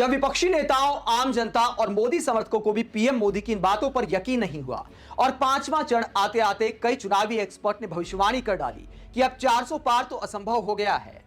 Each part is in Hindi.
जब विपक्षी नेताओं, आम जनता और मोदी समर्थकों को भी पीएम मोदी की इन बातों पर यकीन नहीं हुआ और पांचवा चरण आते आते कई चुनावी एक्सपर्ट ने भविष्यवाणी कर डाली कि अब 400 पार तो असंभव हो गया है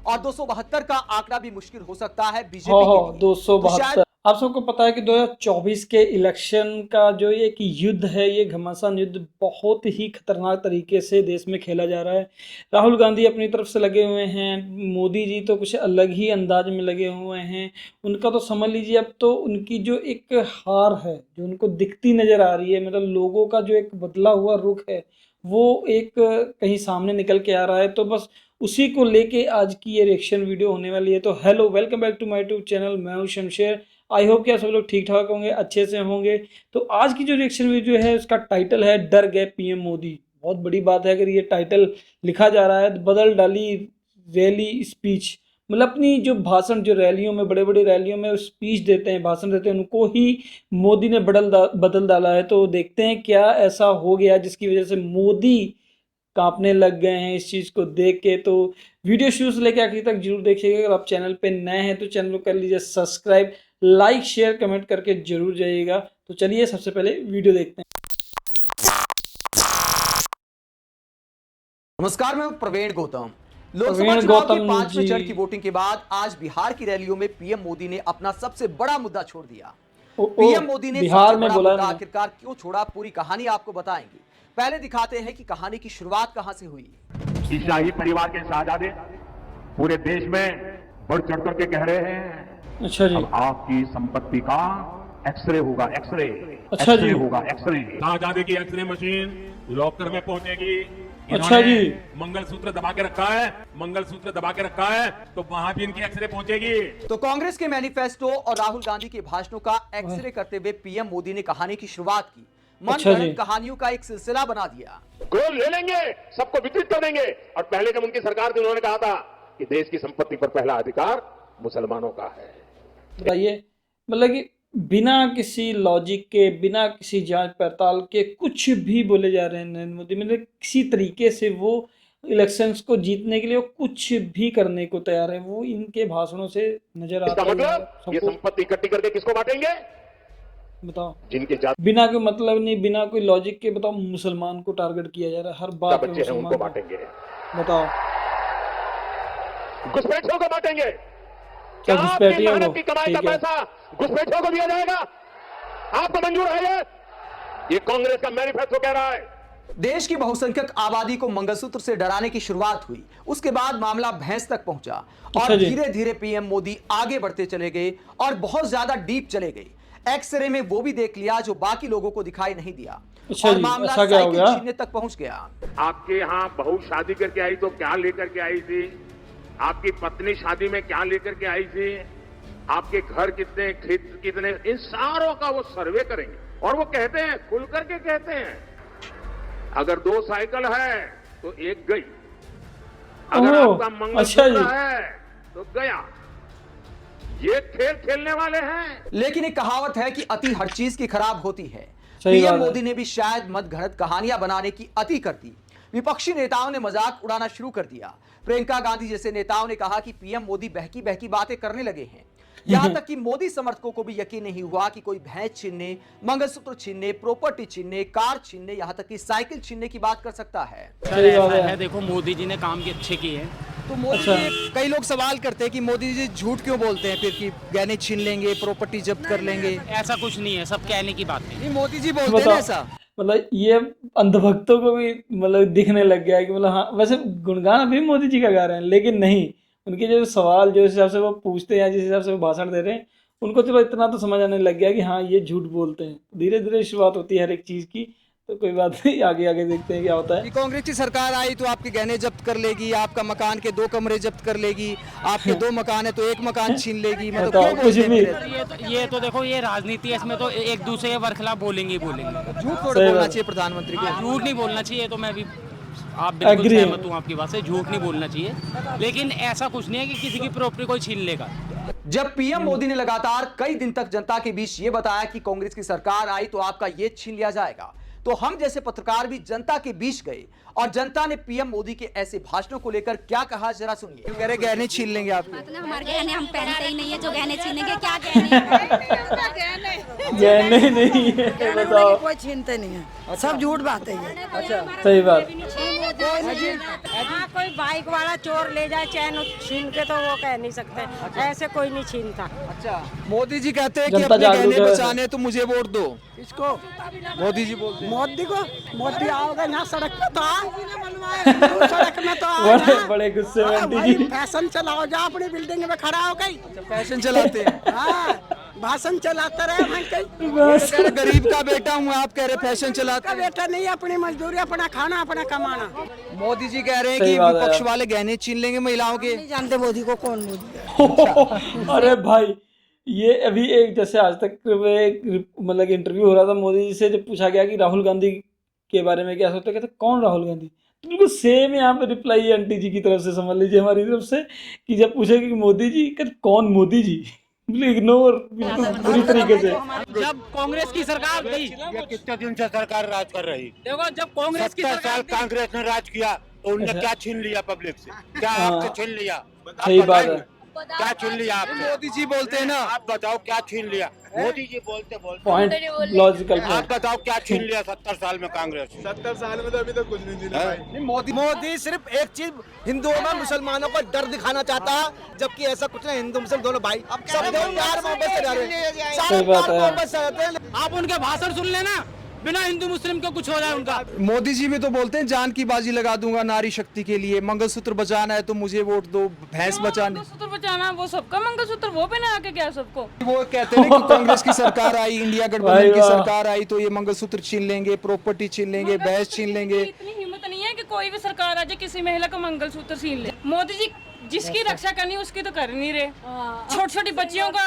और 272 का आंकड़ा भी मुश्किल हो सकता है बीजेपी के लिए। 272। आप सबको पता है कि 2024 के इलेक्शन का जो एक युद्ध है, ये घमासान युद्ध बहुत ही खतरनाक तरीके से देश में खेला जा रहा है। राहुल गांधी अपनी तरफ से लगे हुए हैं, मोदी जी तो कुछ अलग ही अंदाज में लगे हुए हैं। उनका तो समझ लीजिए अब तो उनकी जो एक हार है जो उनको दिखती नजर आ रही है, मतलब लोगों का जो एक बदला हुआ रुख है वो एक कहीं सामने निकल के आ रहा है। तो बस उसी को लेके आज की ये रिएक्शन वीडियो होने वाली है। तो hello, welcome back to my YouTube channel. मैं हूं शमशेर। आई होप कि आप सब लोग ठीक ठाक होंगे, अच्छे से होंगे। तो आज की जो रिएक्शन वीडियो है उसका टाइटल है डर गए पीएम मोदी। बहुत बड़ी बात है अगर ये टाइटल लिखा जा रहा है। बदल डाली रैली स्पीच, मतलब अपनी जो भाषण, जो रैलियों में, बड़े बड़े रैलियों में स्पीच देते हैं, भाषण देते हैं, उनको ही मोदी ने बदल डाला है। तो देखते हैं क्या ऐसा हो गया जिसकी वजह से मोदी कांपने लग गए हैं इस चीज़ को देख के। तो वीडियो शुरू से लेकर आखिर तक जरूर देखिएगा। अगर आप चैनल पे नए हैं तो चैनल को कर लीजिए सब्सक्राइब, लाइक शेयर कमेंट करके जरूर जाइएगा। तो चलिए सबसे पहले वीडियो देखते हैं। नमस्कार, मैं प्रवीण गौतम। लोकसभा चुनाव के 5वें चरण की वोटिंग के बाद आज बिहार की रैलियों में पीएम मोदी ने अपना सबसे बड़ा मुद्दा छोड़ दिया। पीएम मोदी ने बिहार सबसे में बड़ा बोला मुद्दा आखिरकार क्यों छोड़ा, पूरी कहानी आपको बताएंगे। पहले दिखाते हैं कि कहानी की शुरुआत कहां से हुई। शाही परिवार के शहजादे पूरे देश में बढ़ चढ़ करके कह रहे हैं, अच्छा जी, अब आपकी संपत्ति का एक्सरे होगा, एक्सरे। अच्छा जी, होगा एक्सरे। शहजादे की एक्सरे मशीन लॉकर में पहुंचेगी। अच्छा जी, मंगलसूत्र दबा के रखा है, मंगलसूत्र दबा के रखा है, तो वहां भी इनकी एक्सरे पहुंचेगी। तो कांग्रेस के मैनिफेस्टो और राहुल गांधी के भाषणों का एक्सरे करते हुए पीएम मोदी ने कहानी की शुरुआत की। अच्छा जी, मनगढ़ंत कहानियों का एक सिलसिला बना दिया। गोल ले लेंगे, सबको वितरित कर देंगे। और पहले जब उनकी सरकार थी उन्होंने कहा था कि देश की संपत्ति पर पहला अधिकार मुसलमानों का है। बताइए, मतलब कि बिना किसी लॉजिक के, बिना किसी जांच पड़ताल के कुछ भी बोले जा रहे हैं नरेंद्र मोदी। मतलब किसी तरीके से वो इलेक्शंस को जीतने के लिए वो कुछ भी करने को तैयार है। वो इनके भाषणों से नजर आता है। मतलब ये संपत्ति इकट्ठी करके किसको बांटेंगे? बताओ, जिनके बिना कोई मतलब नहीं, बिना कोई लॉजिक के, बताओ मुसलमान को टारगेट किया जा रहा है हर बात पे। बच्चे हैं उनको बांटेंगे। बताओ, घुसपैठियों को बांटेंगे। क्या घुसपैठियों को? की कमाई का पैसा घुसपैठियों को दिया जाएगा? आपको मंजूर है ये कांग्रेस का मैनिफेस्टो कह रहा है। देश की बहुसंख्यक आबादी को मंगलसूत्र से डराने की शुरुआत हुई। उसके बाद मामला भैंस तक पहुंचा और धीरे धीरे पीएम मोदी आगे बढ़ते चले गए और बहुत ज्यादा डीप चले गए। एक्सरे में वो भी देख लिया जो बाकी लोगों को दिखाई नहीं दिया और मामला साइकिल छीनने तक पहुंच गया। आपके यहाँ बहू शादी करके आई तो क्या लेकर के आई थी? आपकी पत्नी शादी में क्या लेकर के आई थी? आपके घर कितने, खेत कितने, इन सारों का वो सर्वे करेंगे। और वो कहते हैं, खुल करके कहते हैं, अगर 2 साइकिल है तो एक गई, अगर आपका मंगलसूत्र है तो गया। ये खेल खेलने वाले हैं। लेकिन एक कहावत है कि अति हर चीज की खराब होती है। पीएम मोदी ने भी शायद मनगढ़ंत कहानियां बनाने की अति कर दी। विपक्षी नेताओं ने मजाक उड़ाना शुरू कर दिया। प्रियंका गांधी जैसे नेताओं ने कहा कि पीएम मोदी बहकी बहकी बातें करने लगे हैं। यहां तक कि मोदी समर्थकों को भी यकीन नहीं हुआ कि कोई भैंस छीनने, मंगलसूत्र छीनने, प्रॉपर्टी छीनने, कार छीनने, यहां तक कि साइकिल छीनने की बात कर सकता है। देखो, मोदी जी ने काम भी अच्छे किए हैं। तो मोदी जी, कई लोग सवाल करते हैं कि मोदी जी झूठ क्यों बोलते हैं फिर कि गहने छीन लेंगे, प्रॉपर्टी जब्त कर लेंगे। ऐसा कुछ नहीं है, सब कहने की बात नहीं, मोदी जी बोलते हैं ऐसा। मतलब ये अंधभक्तों को भी मतलब दिखने लग गया है कि मतलब हाँ, वैसे गुणगान अभी मोदी जी का गा रहे हैं, लेकिन नहीं, उनके जो सवाल, जो हिसाब से वो पूछते हैं, जिस हिसाब से वो भाषण दे रहे हैं, उनको चलो इतना तो समझ आने लग गया कि हाँ ये झूठ बोलते हैं। धीरे धीरे शुरुआत होती है हर एक चीज़ की। तो कोई बात नहीं, आगे आगे देखते हैं क्या होता है। कांग्रेस की सरकार आई तो आपके गहने जब्त कर लेगी, आपका मकान के 2 कमरे जब्त कर लेगी, आपके 2 मकान है तो 1 मकान छीन लेगी। मतलब कुछ भी, ये तो देखो, ये राजनीति है, इसमें तो एक दूसरे के बरखिलाफ बोलेंगे ही बोलेंगे। झूठ बोलना चाहिए प्रधानमंत्री को। झूठ नहीं बोलना चाहिए। तो मैं भी आप बिल्कुल सहमत हूँ आपकी बात से, झूठ नहीं बोलना चाहिए। लेकिन ऐसा कुछ नहीं है कि किसी की प्रॉपर्टी कोई छीन लेगा। जब पीएम मोदी ने लगातार कई दिन तक जनता के बीच ये बताया कि कांग्रेस की सरकार आई तो आपका ये छीन लिया जाएगा, तो हम जैसे पत्रकार भी जनता के बीच गए और जनता ने पीएम मोदी के ऐसे भाषणों को लेकर क्या कहा, जरा सुनिए। कह रहे गहने छीन लेंगे आपके। मतलब हमारे गहने हम पहनते ही नहीं है, जो गहने छीनेंगे क्या गहने गहने नहीं है, बताओ। कोई छीनते नहीं है, सब झूठ बात है ये। अच्छा, सही बात। हाँ, कोई बाइक वाला चोर ले जाए चैन छीन के तो वो कह नहीं सकते। ऐसे कोई नहीं छीनता। अच्छा, मोदी जी कहते हैं कि जनता अपने जागरूक गहने है। बचाने तो मुझे वोट दो। इसको मोदी जी बोलते हैं। मोदी को, मोदी आओगे यहाँ सड़क पे तो आ, सड़क में तो आ बड़े ना। बड़े गुस्से में हाँ, आंटी भाई, जी। फैशन चलाओ, जा अपनी बिल्डिंग में खड़ा हो गई। फैशन चलाते हैं। हाँ, भाषण चलाते रहे वहाँ कहीं। बस। कह रहे गरीब का बेटा हूँ, आप कह रहे फैशन चलाते का हैं। बेटा नहीं, अपनी मजदूरी, अपना खाना, अपना कमाना। मोदी जी कह रहे हैं सही कि बात है विपक्ष यार। वाले गहने छीन लेंगे महिलाओं के। नहीं जानते मोदी को, कौन मोदी है। अरे भाई, ये अभी एक जैसे आज तक में एक मतलब इंटरव्यू हो रहा था मोदी जी से, जब पूछा गया कि राहुल गांधी के बारे में क्या सोचते, कहते कौन राहुल गांधी। तो बिल्कुल सेम यहाँ पे रिप्लाई है आंटी जी की तरफ से, समझ लीजिए हमारी तरफ से, कि जब पूछे कि मोदी जी, कहते कौन मोदी जी, बिल्कुल इग्नोर, बिल्कुल बुरी तरीके से। जब कांग्रेस की सरकार थी, ये कितने दिन से सरकार राज कर रही। देखो जब कांग्रेस की 70 सरकार साल थी, कांग्रेस ने राज किया तो उनने अच्छा। क्या छीन लिया पब्लिक से, क्या हाँ। आपसे छीन लिया। आप सही बात बताइए, है। क्या छीन लिया आपसे। मोदी जी बोलते हैं ना। आप बताओ क्या छीन लिया। मोदी जी बोलते बोलते पॉइंट, लॉजिकल आप पॉइंट। बताओ क्या छीन लिया 70 साल में कांग्रेस। 70 साल में तो अभी तक कुछ नहीं दिला भाई। मोदी सिर्फ एक चीज हिंदुओं में मुसलमानों को डर दिखाना चाहता है, जबकि ऐसा कुछ नहीं। हिंदू मुसलमान दोनों भाई सब लोग प्यार मोहब्बत से रह रहे हैं, सही सारे बात प्यार है। मोहब्बत से रहते हैं। आप उनके भाषण सुन लेना, बिना हिंदू मुस्लिम को कुछ हो जाए उनका। मोदी जी भी तो बोलते हैं जान की बाजी लगा दूंगा नारी शक्ति के लिए, मंगलसूत्र बचाना है तो मुझे वोट दो, भैंस बचाने। मंगलसूत्र बचाना, वो सबका मंगलसूत्र वो पहना के क्या सबको। वो कहते हैं कि कांग्रेस की सरकार आई, इंडिया भाई गठबंधन की वाह। सरकार आई तो ये मंगलसूत्र छीन लेंगे, प्रॉपर्टी छीन लेंगे, भैंस छीन लेंगे। इतनी हिम्मत नहीं है कि कोई भी सरकार आ जाए किसी महिला का मंगलसूत्र छीन ले। मोदी जी जिसकी रक्षा करनी है उसकी तो कर नहीं रहे। छोटी छोटी बच्चियों का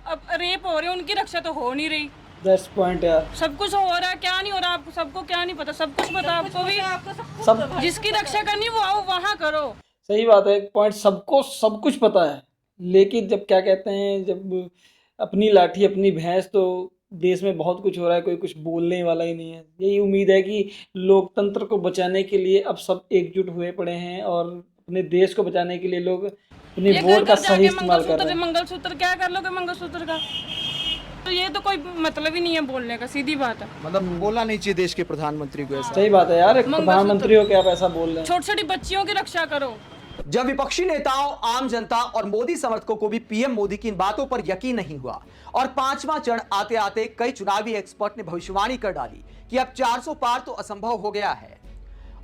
अब रेप हो रहे, उनकी रक्षा तो हो नहीं रही। बेस्ट पॉइंट यार। सब कुछ हो रहा है, क्या नहीं हो रहा आपको, सबको क्या नहीं पता, सब कुछ पता आपको भी। सब जिसकी रक्षा करनी वो आओ वहाँ करो। सही बात है, एक पॉइंट, सबको सब कुछ पता है, लेकिन जब क्या कहते हैं, जब अपनी लाठी अपनी भैंस, तो देश में बहुत कुछ हो रहा है, कोई कुछ बोलने वाला ही नहीं है। यही उम्मीद है कि लोकतंत्र को बचाने के लिए अब सब एकजुट हुए पड़े हैं और अपने देश को बचाने के लिए लोग अपने ये वोट घर का घर सही जाके इस्तेमाल कर रहे हैं। मंगलसूत्र क्या कर लोगे मंगलसूत्र का, तो ये तो कोई मतलब ही नहीं है बोलने का, सीधी बात है। मतलब बोलना नहीं चाहिए देश के प्रधानमंत्री को ऐसा। सही बात है यार, एक प्रधानमंत्री हो के आप ऐसा बोल रहे हैं। छोटी छोटी बच्चियों की रक्षा करो। जब विपक्षी नेताओं, आम जनता और मोदी समर्थकों को भी पीएम मोदी की इन बातों पर यकीन नहीं हुआ और पांचवा चरण आते आते कई चुनावी एक्सपर्ट ने भविष्यवाणी कर डाली कि अब 400 पार तो असंभव हो गया है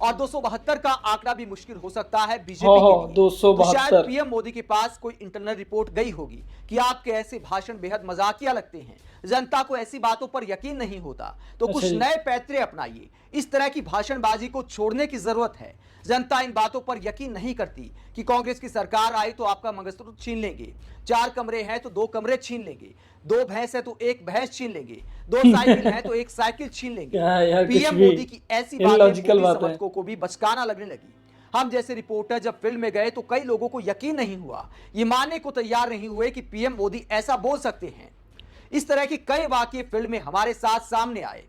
और 272 का आंकड़ा भी मुश्किल हो सकता है बीजेपी के लिए। 272। तो शायद पीएम मोदी के पास कोई इंटरनल रिपोर्ट गई होगी कि आपके ऐसे भाषण बेहद मजाकिया लगते हैं, जनता को ऐसी बातों पर यकीन नहीं होता, तो कुछ अच्छा। नए पैतरे अपनाइए। इस तरह की भाषणबाजी को छोड़ने की जरूरत है। जनता इन बातों पर यकीन नहीं करती कि कांग्रेस की सरकार आई तो आपका मंगलसूत्र छीन लेंगे, 4 कमरे हैं तो 2 कमरे छीन लेंगे, 2 भैंस है तो 1 भैंस छीन लेंगे, 2 साइकिल है तो 1 साइकिल छीन लेंगे। क्या यार, कुछ पीएम भी मोदी की ऐसी बातें illogical मोदी बात है। समर्थकों को भी बचकाना लगने लगी। हम जैसे रिपोर्टर जब फील्ड में गए तो कई लोगों को यकीन नहीं हुआ, ये मानने को तैयार नहीं हुए कि पीएम मोदी ऐसा बोल सकते हैं। इस तरह के कई वाकये फील्ड में हमारे साथ सामने आए।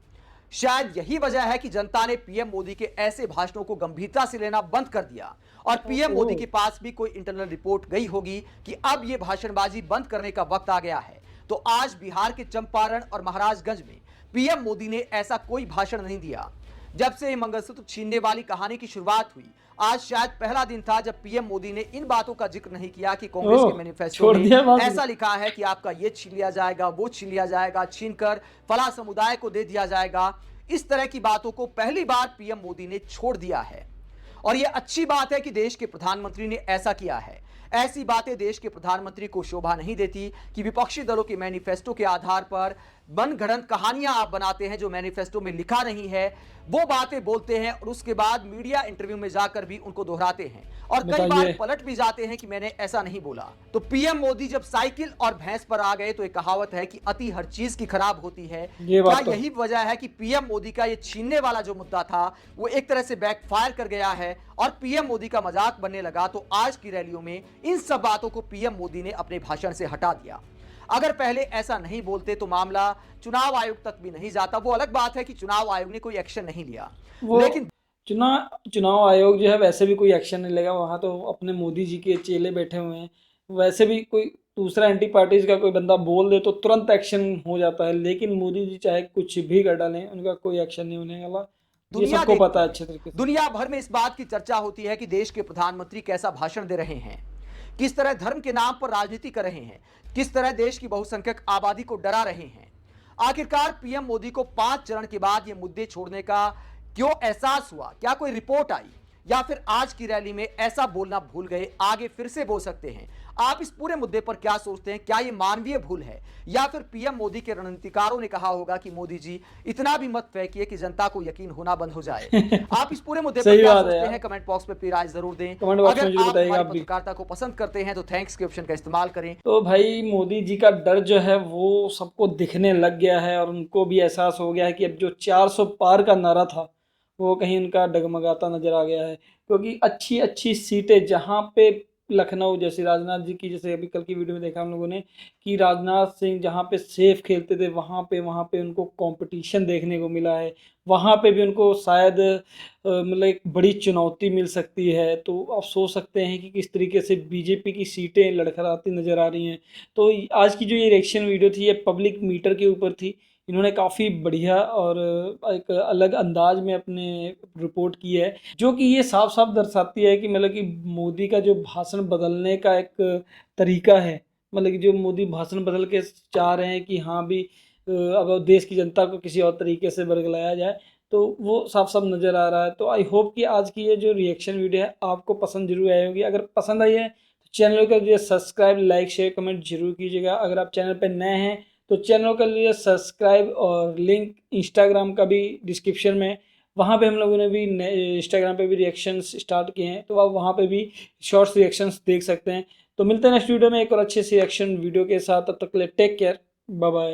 शायद यही वजह है कि जनता ने पीएम मोदी के ऐसे भाषणों को गंभीरता से लेना बंद कर दिया और पीएम मोदी के पास भी कोई इंटरनल रिपोर्ट गई होगी कि अब यह भाषणबाजी बंद करने का वक्त आ गया है। तो आज बिहार के चंपारण और महाराजगंज में पीएम मोदी ने ऐसा कोई भाषण नहीं दिया। जब से मंगलसूत्र छीनने वाली कहानी की शुरुआत हुई, आज शायद पहला दिन था जब पीएम मोदी ने इन बातों का जिक्र नहीं किया कि कांग्रेस के मैनिफेस्टो में ऐसा लिखा है कि आपका ये छीन लिया जाएगा, वो छीन लिया जाएगा, छीनकर फला समुदाय को दे दिया जाएगा। इस तरह की बातों को पहली बार पीएम मोदी ने छोड़ दिया है और यह अच्छी बात है कि देश के प्रधानमंत्री ने ऐसा किया है। ऐसी बातें देश के प्रधानमंत्री को शोभा नहीं देती कि विपक्षी दलों के मैनिफेस्टो के आधार पर मनगढ़ंत कहानियां आप बनाते हैं जो मैनिफेस्टो में लिखा नहीं है, वो बातें बोलते हैं और उसके बाद मीडिया इंटरव्यू में जाकर भी उनको दोहराते हैं और कई बार पलट भी जाते हैं कि मैंने ऐसा नहीं बोला। तो पीएम मोदी जब साइकिल और भैंस पर आ गए तो एक कहावत है कि अति हर चीज की खराब होती है। क्या यही वजह है कि पीएम मोदी का ये छीनने वाला जो मुद्दा था वो एक तरह से बैकफायर कर गया है और पीएम मोदी का मजाक बनने लगा? तो आज की रैलियों में इन सब बातों को पीएम मोदी ने अपने भाषण से हटा दिया। अगर पहले ऐसा नहीं बोलते तो मामला चुनाव आयोग तक भी नहीं जाता। वो अलग बात है कि चुनाव आयोग ने कोई एक्शन नहीं लिया, लेकिन चुनाव आयोग जो है वैसे भी कोई एक्शन नहीं लेगा। वहाँ तो अपने मोदी जी के चेले बैठे हुए हैं, वैसे भी कोई दूसरा एंटी पार्टीज का कोई बंदा बोल दे तो तुरंत एक्शन हो जाता है, लेकिन मोदी जी चाहे कुछ भी कर डालें उनका कोई एक्शन नहीं होने वाला। ये सबको पता है अच्छे तरीके से। दुनिया भर में इस बात की चर्चा होती है कि देश के प्रधानमंत्री कैसा भाषण दे रहे हैं, किस तरह धर्म के नाम पर राजनीति कर रहे हैं, किस तरह देश की बहुसंख्यक आबादी को डरा रहे हैं। आखिरकार पीएम मोदी को 5 चरण के बाद ये मुद्दे छोड़ने का क्यों एहसास हुआ? क्या कोई रिपोर्ट आई या फिर आज की रैली में ऐसा बोलना भूल गए, आगे फिर से बोल सकते हैं? आप इस पूरे मुद्दे पर क्या सोचते हैं? क्या ये मानवीय भूल है या फिर पीएम मोदी के रणनीतिकारों ने कहा होगा कि मोदी जी इतना भी मत फेंकिए कि जनता को यकीन होना बंद हो जाए? आप इस पूरे मुद्दे पर क्या सोचते हैं? कमेंट बॉक्स में अपनी राय जरूर दें। अगर आप हमारी पत्रकारिता को पसंद करते हैं तो थैंक्स के ऑप्शन का इस्तेमाल करें। तो भाई मोदी जी का डर जो है वो सबको दिखने लग गया है और उनको भी एहसास हो गया है कि अब जो 400 पार का नारा था वो कहीं उनका डगमगाता नजर आ गया है, क्योंकि अच्छी अच्छी सीटें जहाँ पे लखनऊ जैसे राजनाथ जी की, जैसे अभी कल की वीडियो में देखा हम लोगों ने कि राजनाथ सिंह जहाँ पे सेफ खेलते थे वहाँ पे उनको कंपटीशन देखने को मिला है, वहाँ पे भी उनको शायद मतलब एक बड़ी चुनौती मिल सकती है। तो आप सोच सकते हैं कि किस तरीके से बीजेपी की सीटें लड़खड़ाती नज़र आ रही हैं। तो आज की जो ये इलेक्शन वीडियो थी ये पब्लिक मीटर के ऊपर थी। इन्होंने काफ़ी बढ़िया और एक अलग अंदाज में अपने रिपोर्ट की है, जो कि ये साफ साफ दर्शाती है कि मतलब कि मोदी का जो भाषण बदलने का एक तरीका है, मतलब कि जो मोदी भाषण बदल के चाह रहे हैं कि हाँ भी अब देश की जनता को किसी और तरीके से बरगलाया जाए, तो वो साफ साफ नज़र आ रहा है। तो आई होप कि आज की ये जो रिएक्शन वीडियो है आपको पसंद जरूर आई होगी। अगर पसंद आई है तो चैनल को जो सब्सक्राइब, लाइक, शेयर, कमेंट जरूर कीजिएगा। अगर आप चैनल पर नए हैं तो चैनल के लिए सब्सक्राइब और लिंक इंस्टाग्राम का भी डिस्क्रिप्शन में, वहाँ पे हम लोगों ने भी इंस्टाग्राम पे भी रिएक्शंस स्टार्ट किए हैं, तो आप वहाँ पे भी शॉर्ट्स रिएक्शंस देख सकते हैं। तो मिलते हैं नेक्स्ट वीडियो में एक और अच्छे से रिएक्शन वीडियो के साथ। तब तक के लिए टेक केयर, बाय बाय।